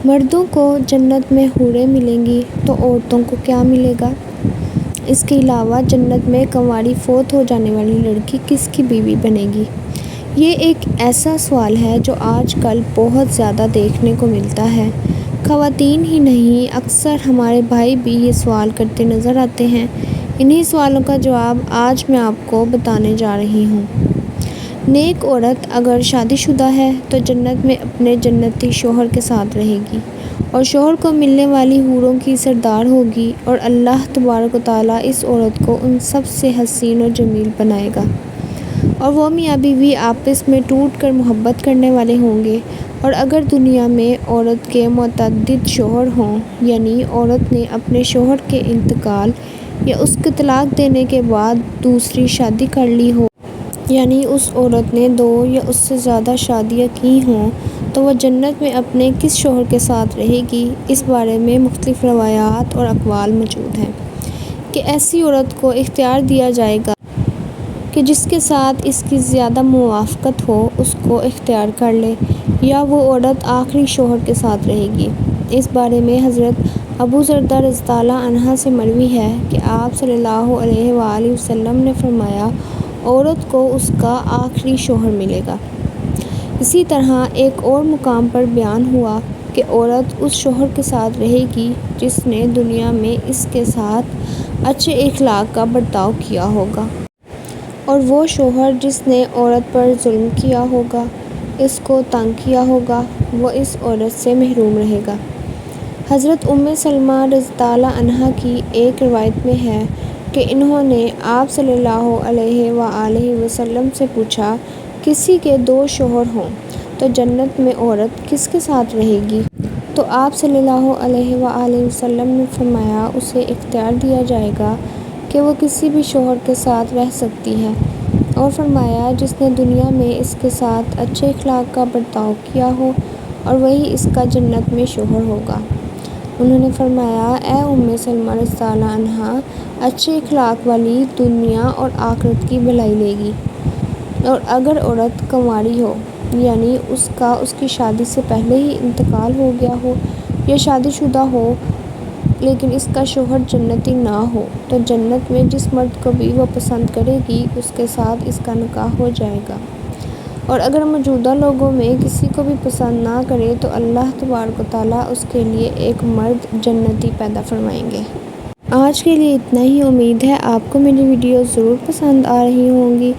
مردوں کو جنت میں حوریں ملیں گی تو عورتوں کو کیا ملے گا؟ اس کے علاوہ جنت میں کنواری فوت ہو جانے والی لڑکی کس کی بیوی بنے گی؟ یہ ایک ایسا سوال ہے جو آج کل بہت زیادہ دیکھنے کو ملتا ہے۔ خواتین ہی نہیں، اکثر ہمارے بھائی بھی یہ سوال کرتے نظر آتے ہیں۔ انہی سوالوں کا جواب آج میں آپ کو بتانے جا رہی ہوں۔ نیک عورت اگر شادی شدہ ہے تو جنت میں اپنے جنتی شوہر کے ساتھ رہے گی اور شوہر کو ملنے والی حوروں کی سردار ہوگی، اور اللہ تبارک و تعالیٰ اس عورت کو ان سب سے حسین اور جمیل بنائے گا، اور وہ میاں بیوی آپس میں ٹوٹ کر محبت کرنے والے ہوں گے۔ اور اگر دنیا میں عورت کے متعدد شوہر ہوں، یعنی عورت نے اپنے شوہر کے انتقال یا اس کے طلاق دینے کے بعد دوسری شادی کر لی ہو، یعنی اس عورت نے 2 یا اس سے زیادہ شادیاں کی ہوں، تو وہ جنت میں اپنے کس شوہر کے ساتھ رہے گی؟ اس بارے میں مختلف روایات اور اقوال موجود ہیں کہ ایسی عورت کو اختیار دیا جائے گا کہ جس کے ساتھ اس کی زیادہ موافقت ہو اس کو اختیار کر لے، یا وہ عورت آخری شوہر کے ساتھ رہے گی۔ اس بارے میں حضرت ابو درداء رضی اللہ عنہ سے مروی ہے کہ آپ صلی اللہ علیہ وآلہ وسلم نے فرمایا، عورت کو اس کا آخری شوہر ملے گا۔ اسی طرح ایک اور مقام پر بیان ہوا کہ عورت اس شوہر کے ساتھ رہے گی جس نے دنیا میں اس کے ساتھ اچھے اخلاق کا برتاؤ کیا ہوگا، اور وہ شوہر جس نے عورت پر ظلم کیا ہوگا، اس کو تنگ کیا ہوگا، وہ اس عورت سے محروم رہے گا۔ حضرت سلمہ رضی اللہ عنہا کی ایک روایت میں ہے کہ انہوں نے آپ صلی اللہ علیہ وآلہ وسلم سے پوچھا، کسی کے 2 شوہر ہوں تو جنت میں عورت کس کے ساتھ رہے گی؟ تو آپ صلی اللہ علیہ وآلہ وسلم نے فرمایا، اسے اختیار دیا جائے گا کہ وہ کسی بھی شوہر کے ساتھ رہ سکتی ہے، اور فرمایا جس نے دنیا میں اس کے ساتھ اچھے اخلاق کا برتاؤ کیا ہو، اور وہی اس کا جنت میں شوہر ہوگا۔ انہوں نے فرمایا، اے سلمہ رضی اللہ عنہا، اچھے اخلاق والی دنیا اور آخرت کی بھلائی لے گی، اور اگر عورت کنواری ہو، یعنی اس کا اس کی شادی سے پہلے ہی انتقال ہو گیا ہو، یا شادی شدہ ہو لیکن اس کا شوہر جنتی نہ ہو، تو جنت میں جس مرد کو بھی وہ پسند کرے گی اس کے ساتھ اس کا نکاح ہو جائے گا، اور اگر موجودہ لوگوں میں کسی کو بھی پسند نہ کرے تو اللہ تبارک و تعالیٰ اس کے لیے ایک مرد جنتی پیدا فرمائیں گے۔ آج کے لیے اتنا ہی۔ امید ہے آپ کو میری ویڈیو ضرور پسند آ رہی ہوں گی۔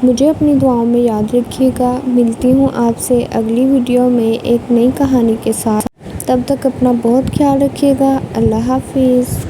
مجھے اپنی دعاؤں میں یاد رکھیے گا۔ ملتی ہوں آپ سے اگلی ویڈیو میں ایک نئی کہانی کے ساتھ۔ تب تک اپنا بہت خیال رکھیے گا۔ اللہ حافظ۔